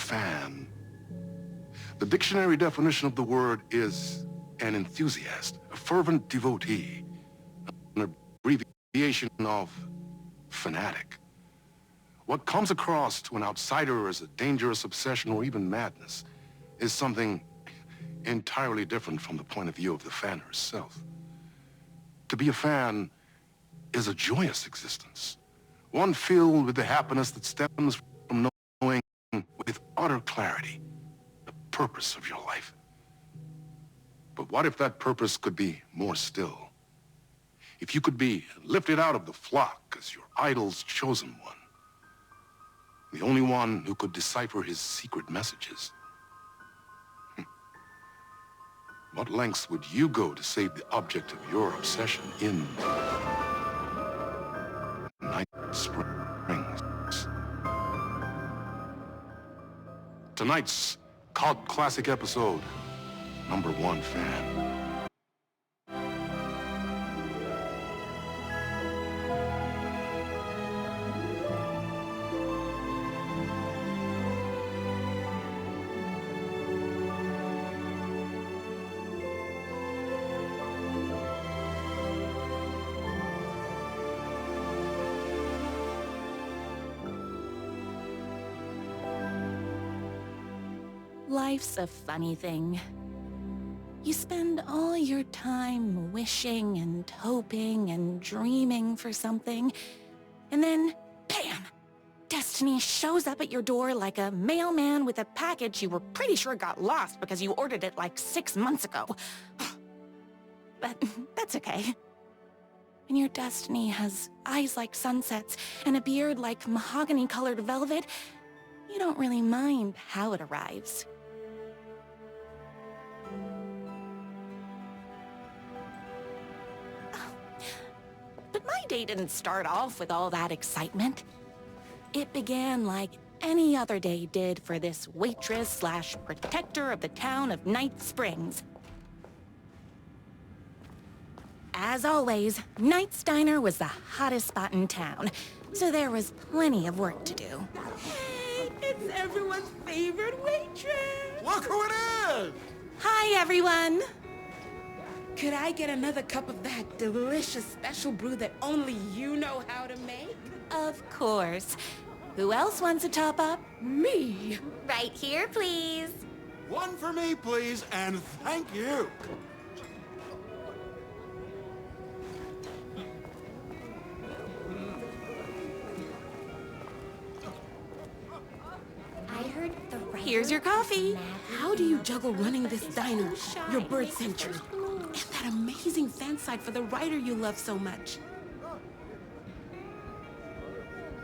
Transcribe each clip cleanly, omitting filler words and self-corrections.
fan. The dictionary definition of the word is an enthusiast, a fervent devotee, an abbreviation of fanatic. What comes across to an outsider as a dangerous obsession or even madness is something entirely different from the point of view of the fan herself. To be a fan is a joyous existence, one filled with the happiness that stems from knowing with utter clarity the purpose of your life. But what if that purpose could be more still? If you could be lifted out of the flock as your idol's chosen one, the only one who could decipher his secret messages. What lengths would you go to save the object of your obsession in Night Springs? Tonight's cult classic episode, number 1 fan. Life's a funny thing. You spend all your time wishing and hoping and dreaming for something, and then, bam! Destiny shows up at your door like a mailman with a package you were pretty sure got lost because you ordered it like 6 months ago. But that's okay. When your destiny has eyes like sunsets and a beard like mahogany-colored velvet, you don't really mind how it arrives. But my day didn't start off with all that excitement. It began like any other day did for this waitress/protector of the town of Night Springs. As always, Knight's Diner was the hottest spot in town, so there was plenty of work to do. Hey, it's everyone's favorite waitress! Look who it is! Hi, everyone! Could I get another cup of that delicious special brew that only you know how to make? Of course. Who else wants a top-up? Me? Right here, please. One for me, please, and thank you. Here's your coffee. How do you juggle running this diner, your bird sanctuary, and that amazing fan site for the writer you love so much?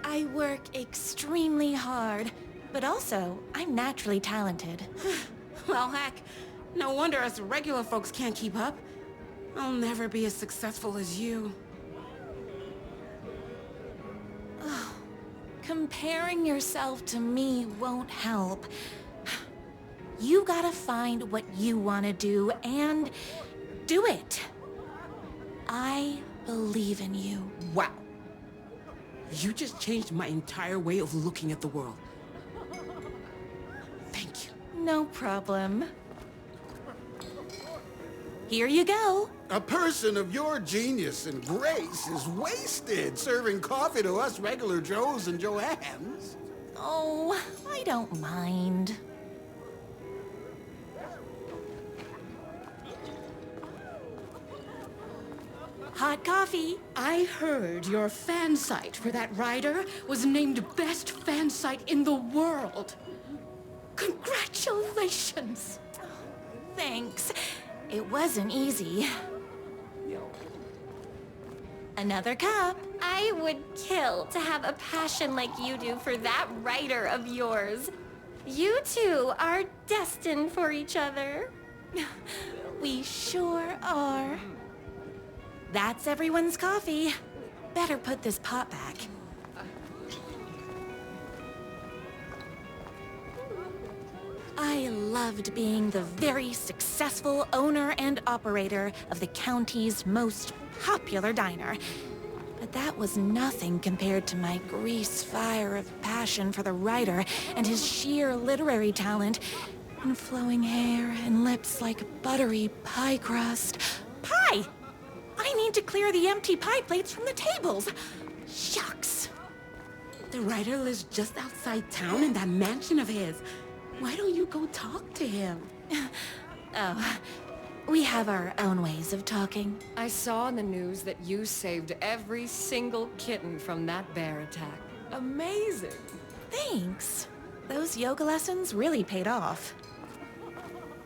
I work extremely hard, but also, I'm naturally talented. Well, heck, no wonder us regular folks can't keep up. I'll never be as successful as you. Comparing yourself to me won't help. You gotta find what you want to do and do it. I believe in you. Wow. You just changed my entire way of looking at the world. Thank you. No problem. Here you go. A person of your genius and grace is wasted serving coffee to us regular Joes and Joannes. Oh, I don't mind. Hot coffee. I heard your fan site for that writer was named best fan site in the world. Congratulations! Thanks. It wasn't easy. Another cup. I would kill to have a passion like you do for that writer of yours. You two are destined for each other. We sure are. That's everyone's coffee. Better put this pot back. I loved being the very successful owner and operator of the county's most popular diner. But that was nothing compared to my grease fire of passion for the writer and his sheer literary talent, and flowing hair and lips like buttery pie crust. Pie! I need to clear the empty pie plates from the tables. Shucks. The writer lives just outside town in that mansion of his. Why don't you go talk to him? Oh, we have our own ways of talking. I saw in the news that you saved every single kitten from that bear attack. Amazing. Thanks. Those yoga lessons really paid off.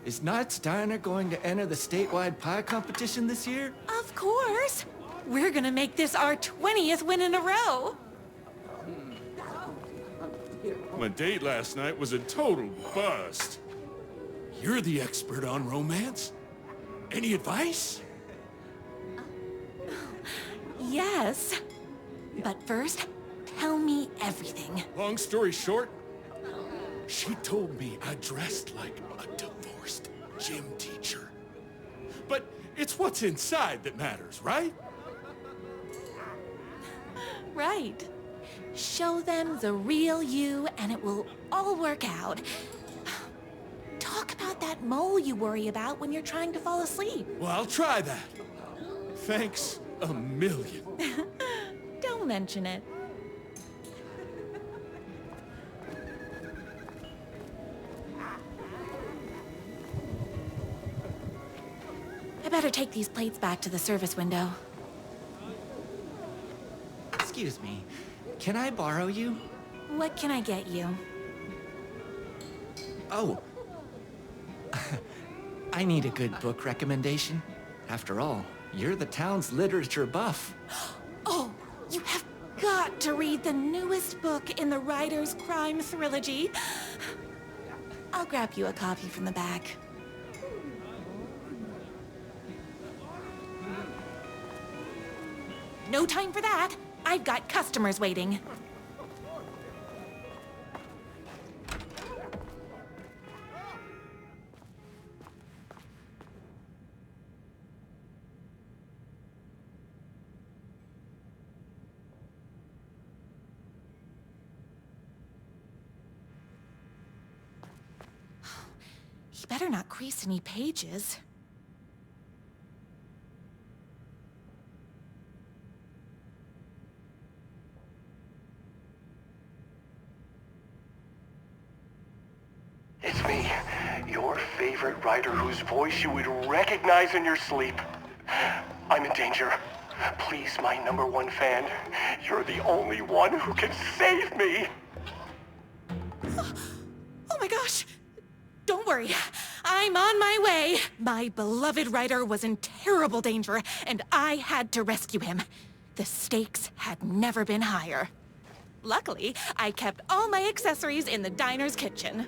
Is Knight's Diner going to enter the statewide pie competition this year? Of course! We're gonna make this our 20th win in a row! My date last night was a total bust. You're the expert on romance. Any advice? Yes. But first, tell me everything. Long story short, she told me I dressed like a divorced gym teacher. But it's what's inside that matters, right? Right. Show them the real you and it will all work out. Talk about that mole you worry about when you're trying to fall asleep. Well, I'll try that. Thanks a million. Don't mention it. I better take these plates back to the service window. Excuse me, can I borrow you? What can I get you? Oh. I need a good book recommendation. After all, you're the town's literature buff. Oh, you have got to read the newest book in the Writer's Crime Trilogy. I'll grab you a copy from the back. No time for that. I've got customers waiting. He better not crease any pages. It's me, your favorite writer whose voice you would recognize in your sleep. I'm in danger. Please, my #1 fan, you're the only one who can save me. Oh my gosh! Don't worry, I'm on my way. My beloved writer was in terrible danger, and I had to rescue him. The stakes had never been higher. Luckily, I kept all my accessories in the diner's kitchen.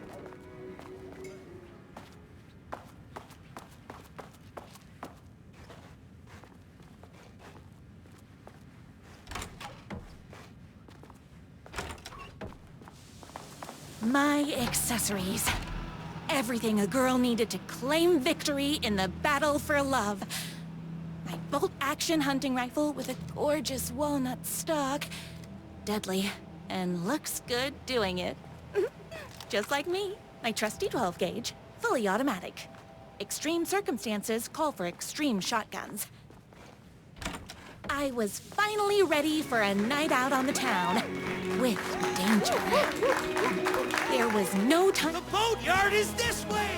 My accessories. Everything a girl needed to claim victory in the battle for love. My bolt-action hunting rifle with a gorgeous walnut stock. Deadly, and looks good doing it. Just like me. My trusty 12-gauge, fully automatic. Extreme circumstances call for extreme shotguns. I was finally ready for a night out on the town. With danger. There was no time. The boatyard is this way!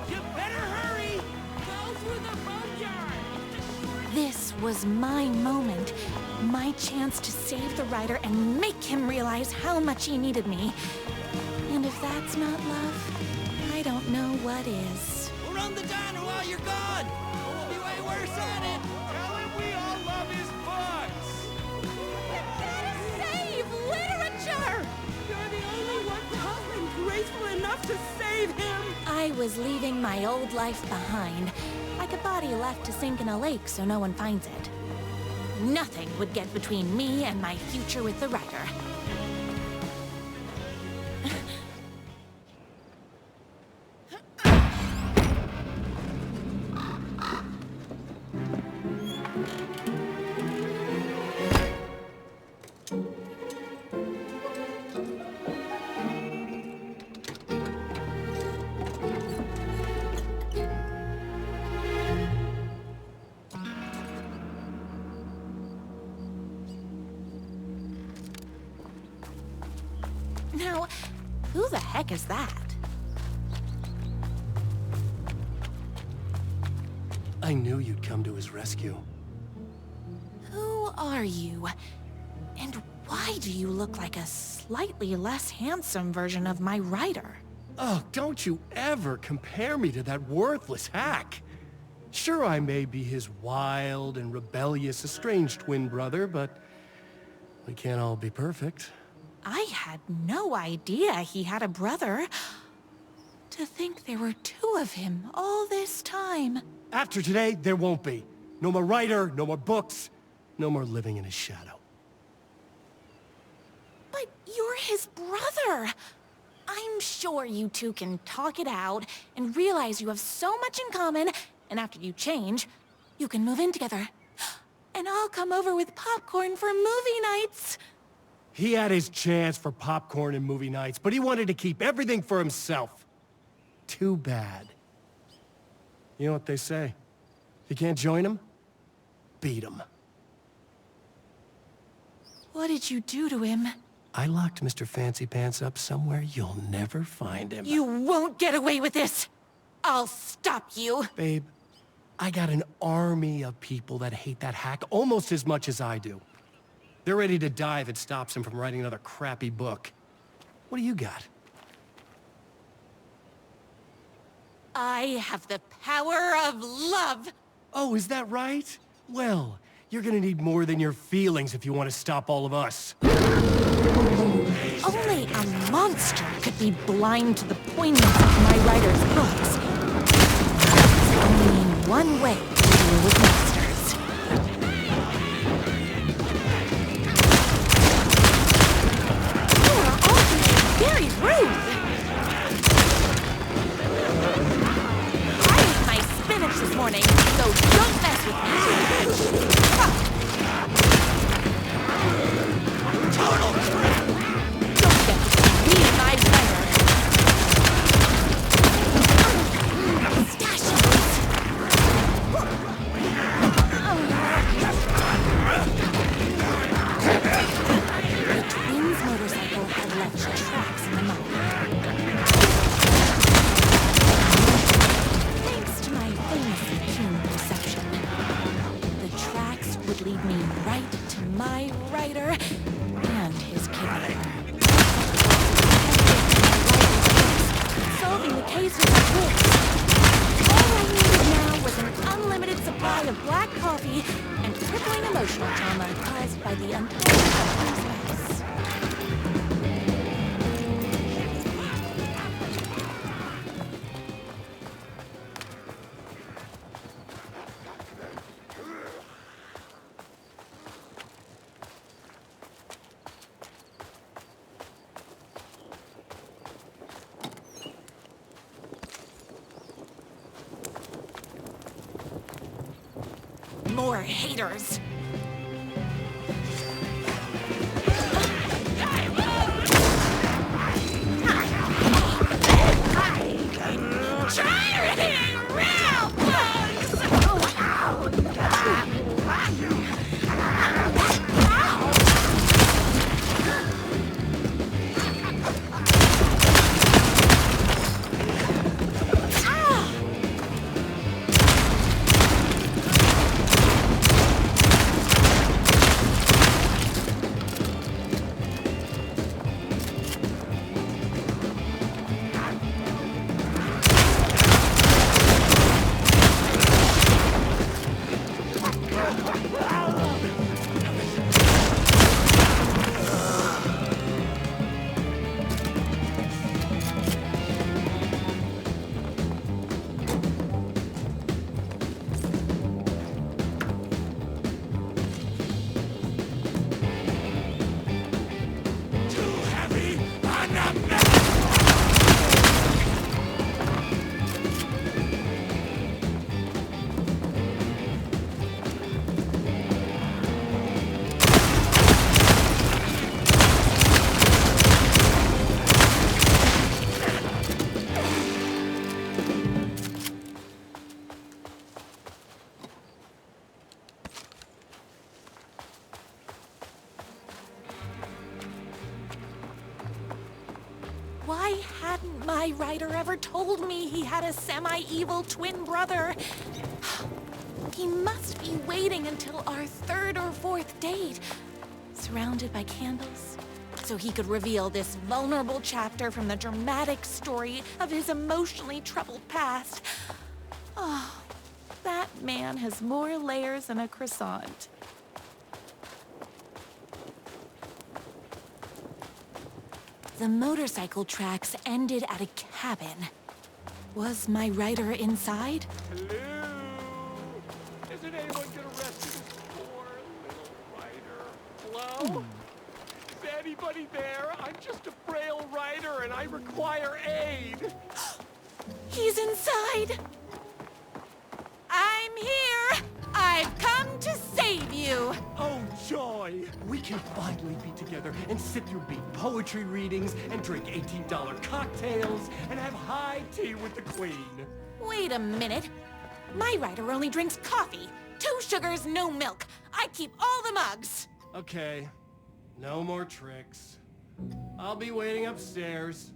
You better hurry! Go through the boatyard! This was my moment. My chance to save the writer and make him realize how much he needed me. And if that's not love, I don't know what is. We'll run the diner while you're gone! Or we'll be way worse at it! Tell him we all love his books! Save literature! You're the only one tough and graceful enough to save him! I was leaving my old life behind, like a body left to sink in a lake so no one finds it. Nothing would get between me and my future with the writer. Now, who the heck is that? I knew you'd come to his rescue. Who are you? And why do you look like a slightly less handsome version of my writer? Oh, don't you ever compare me to that worthless hack. Sure, I may be his wild and rebellious estranged twin brother, but we can't all be perfect. I had no idea he had a brother. To think there were two of him all this time. After today, there won't be. No more writer, no more books, no more living in his shadow. But you're his brother. I'm sure you two can talk it out and realize you have so much in common, and after you change, you can move in together. And I'll come over with popcorn for movie nights. He had his chance for popcorn and movie nights, but he wanted to keep everything for himself. Too bad. You know what they say? If you can't join him, beat him. What did you do to him? I locked Mr. Fancy Pants up somewhere you'll never find him. You won't get away with this! I'll stop you! Babe, I got an army of people that hate that hack almost as much as I do. They're ready to die if it stops him from writing another crappy book. What do you got? I have the power of love! Oh, is that right? Well, you're gonna need more than your feelings if you want to stop all of us. Only a monster could be blind to the poignance of my writer's books. There's only in one way to deal with monsters. You are all being very rude! I ate my spinach this morning, so don't mess with me. Total crap! Don't get between me and my writer. Pistachios! The twins' motorcycle had left tracks in the mud. Thanks to my famously keen perception, the tracks would lead me right to my writer and his kidnapper. Solving the case was a risk. All I needed now was an unlimited supply of black coffee and crippling emotional trauma caused by the untold husband's mess. More haters. my writer ever told me he had a semi-evil twin brother. He must be waiting until our third or fourth date, surrounded by candles, so he could reveal this vulnerable chapter from the dramatic story of his emotionally troubled past. Oh, that man has more layers than a croissant. The motorcycle tracks ended at a cabin. Was my writer inside? Hello? Isn't anyone gonna rescue this poor little writer? Hello? Is anybody there? I'm just a frail writer and I require aid. He's inside! I'm here! I've come to save you! Oh, joy! We can finally be together and sit through big poetry readings and drink $18 cocktails and have high tea with the queen. Wait a minute. My writer only drinks coffee. 2 sugars, no milk. I keep all the mugs. Okay, no more tricks. I'll be waiting upstairs.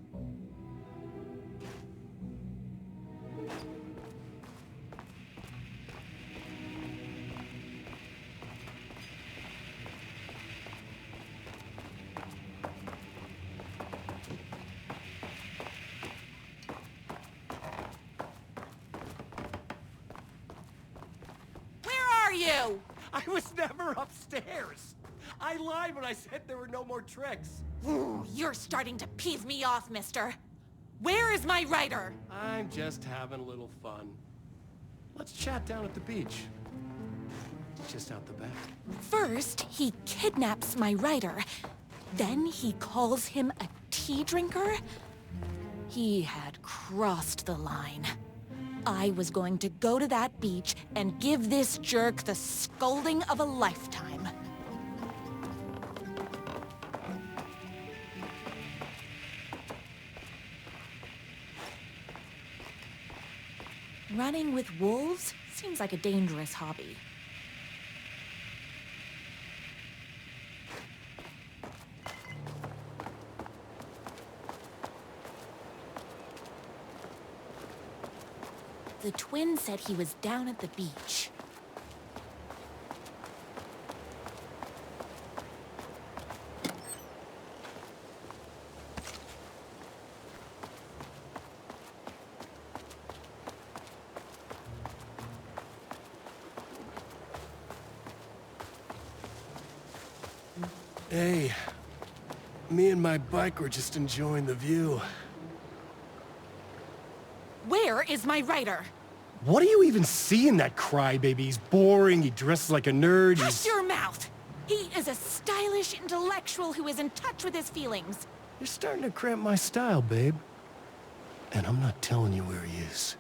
You! I was never upstairs. I lied when I said there were no more tricks. Ooh, you're starting to peeve me off, mister. Where is my writer? I'm just having a little fun. Let's chat down at the beach. Just out the back. First, he kidnaps my writer. Then he calls him a tea drinker. He had crossed the line. I was going to go to that beach and give this jerk the scolding of a lifetime. Running with wolves seems like a dangerous hobby. The twin said he was down at the beach. Hey, me and my bike were just enjoying the view. Where is my writer? What do you even see in that crybaby? He's boring, he dresses like a nerd, Hush your mouth! He is a stylish intellectual who is in touch with his feelings. You're starting to cramp my style, babe. And I'm not telling you where he is.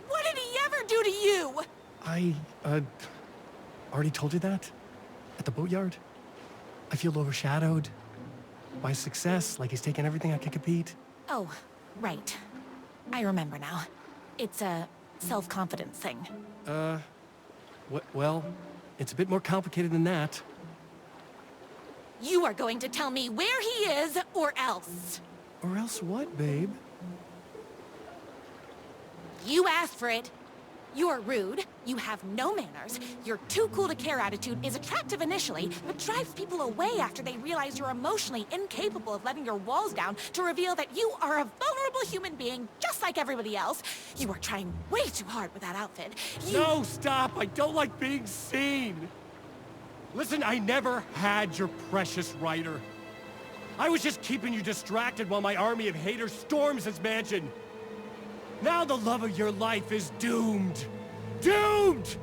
What did he ever do to you? I, already told you that? At the boatyard? I feel overshadowed by success, like he's taken everything I can compete. Oh, right. I remember now. It's a self-confidence thing. Well, it's a bit more complicated than that. You are going to tell me where he is, or else. Or else what, babe? You asked for it. You're rude, you have no manners, your too cool to care attitude is attractive initially, but drives people away after they realize you're emotionally incapable of letting your walls down to reveal that you are a vulnerable human being just like everybody else. You are trying way too hard with that outfit. No, stop! I don't like being seen! Listen, I never had your precious writer. I was just keeping you distracted while my army of haters storms this mansion. Now the love of your life is doomed! Doomed!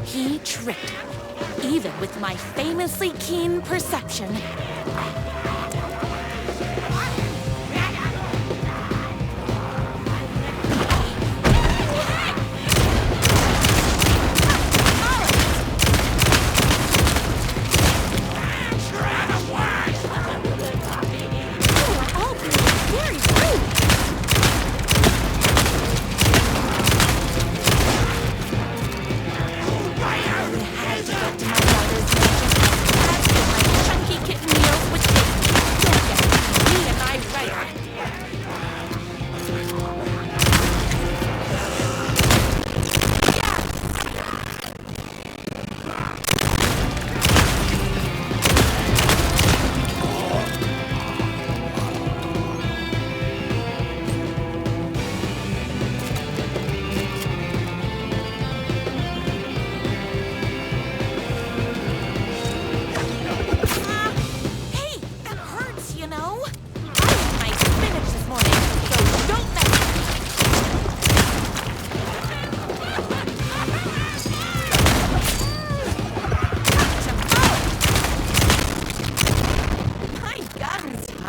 He tricked me, even with my famously keen perception.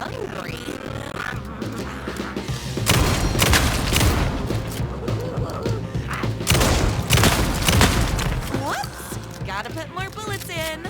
hungry. Whoops! Gotta put more bullets in.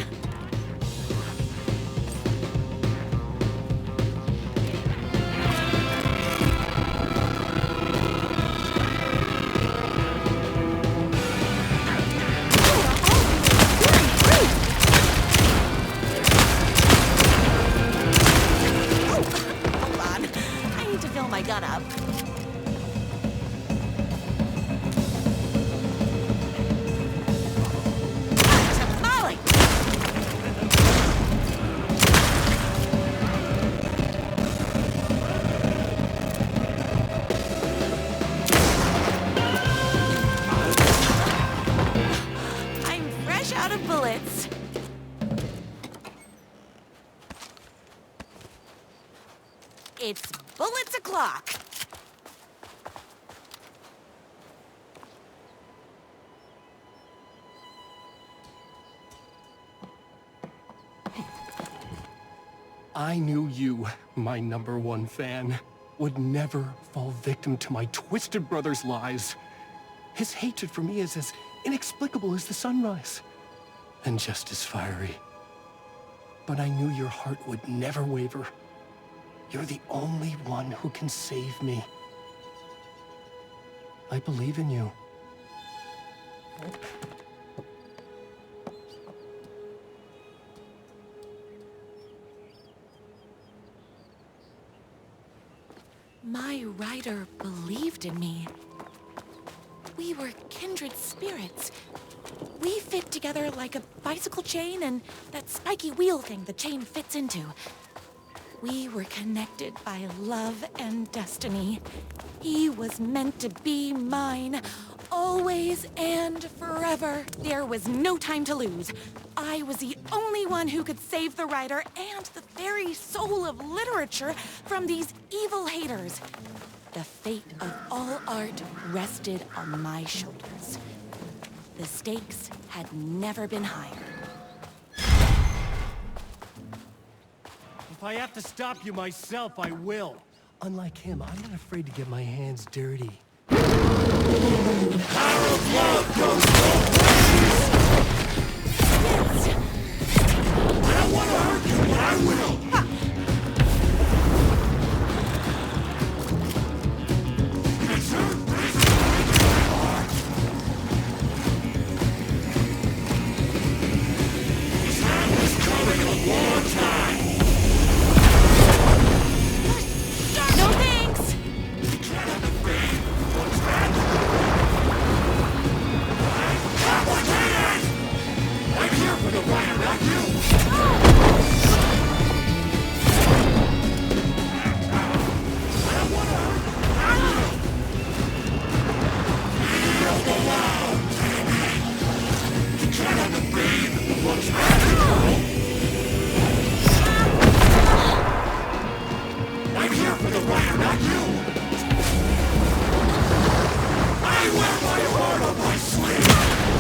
Hold on. I need to fill my gun up. Tamale! I'm fresh out of bullets. It's bullets o'clock. I knew you, my #1 fan, would never fall victim to my twisted brother's lies. His hatred for me is as inexplicable as the sunrise, and just as fiery. But I knew your heart would never waver. You're the only one who can save me. I believe in you. My rider believed in me. We were kindred spirits. We fit together like a bicycle chain and that spiky wheel thing the chain fits into. We were connected by love and destiny. He was meant to be mine, always and forever. There was no time to lose. I was the only one who could save the writer and the very soul of literature from these evil haters. The fate of all art rested on my shoulders. The stakes had never been higher. If I have to stop you myself, I will. Unlike him, I'm not afraid to get my hands dirty. No thanks!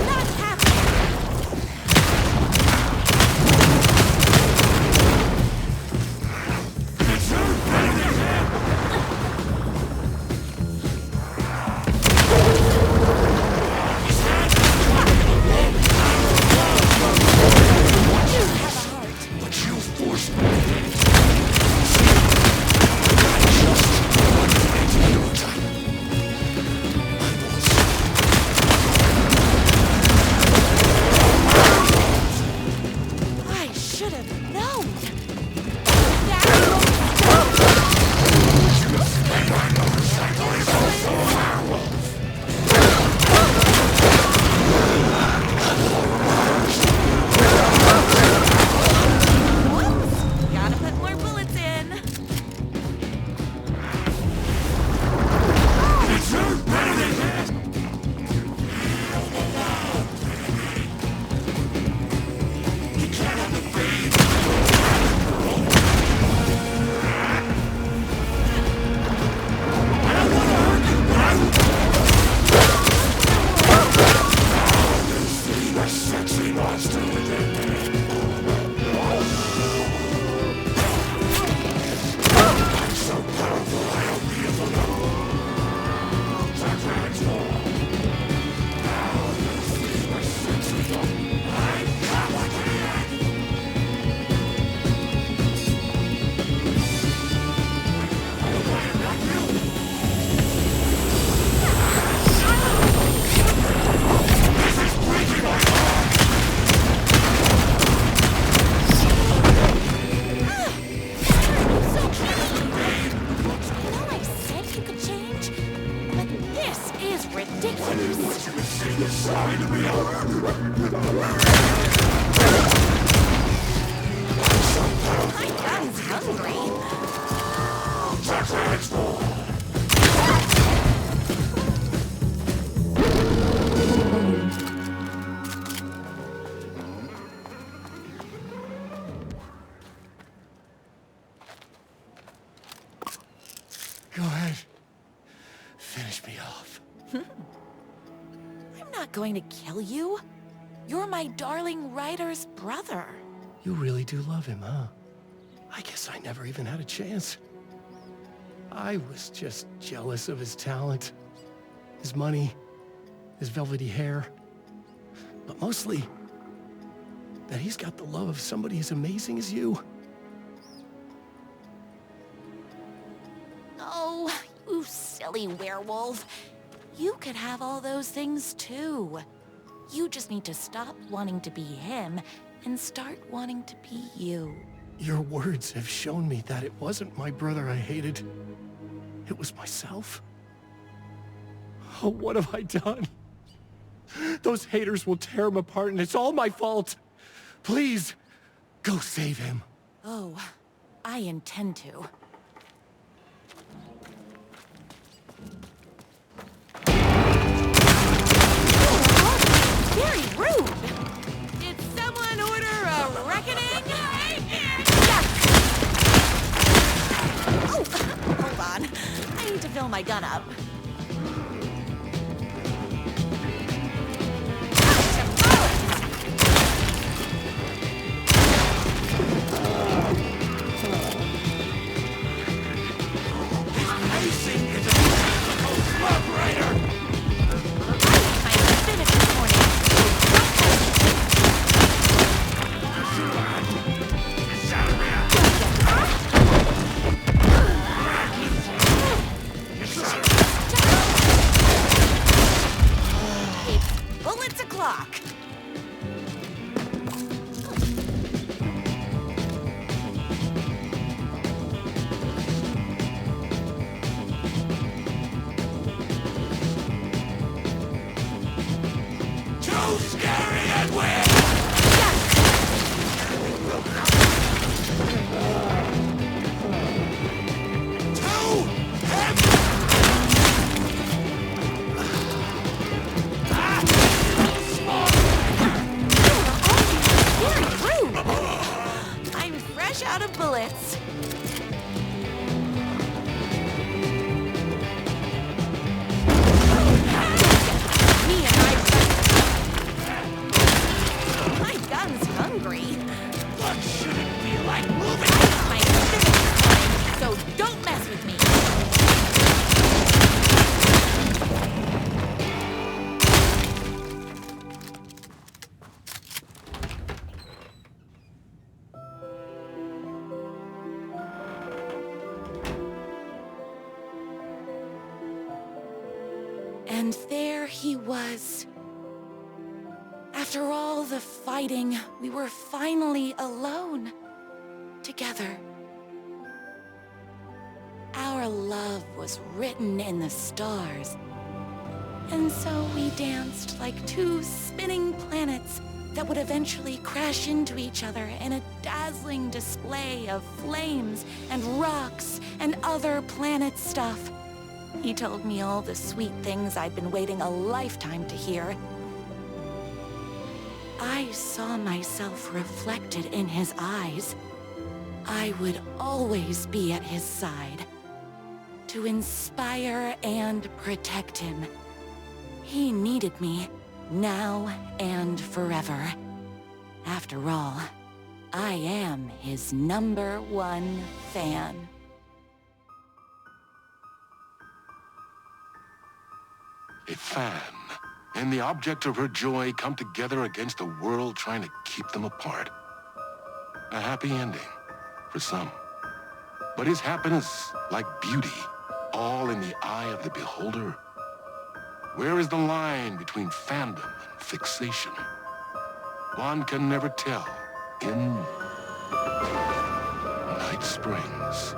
Not happening! My gun's hungry. Go ahead. Finish me off. I'm not going to kill you. You're my darling writer's brother. You really do love him, huh? I guess I never even had a chance. I was just jealous of his talent, his money, his velvety hair. But mostly, that he's got the love of somebody as amazing as you. Oh, you silly werewolf. You could have all those things too. You just need to stop wanting to be him and start wanting to be you. Your words have shown me that it wasn't my brother I hated. It was myself. Oh, what have I done? Those haters will tear him apart and it's all my fault. Please, go save him. Oh, I intend to. Very rude! Did someone order a reckoning? Yes! Oh, hold on. I need to fill my gun up. Bullets o'clock. Too scary and weird! I'm fresh out of bullets. Me and my gun's hungry. What should it feel like moving? My finish time, so don't mess with me. And there he was. After all the fighting, we were finally alone. Together. Our love was written in the stars. And so we danced like two spinning planets that would eventually crash into each other in a dazzling display of flames and rocks and other planet stuff. He told me all the sweet things I'd been waiting a lifetime to hear. I saw myself reflected in his eyes. I would always be at his side, to inspire and protect him. He needed me, now and forever. After all, I am his #1 fan. A fan and the object of her joy come together against a world trying to keep them apart. A happy ending for some. But is happiness, like beauty, all in the eye of the beholder? Where is the line between fandom and fixation? One can never tell in Night Springs.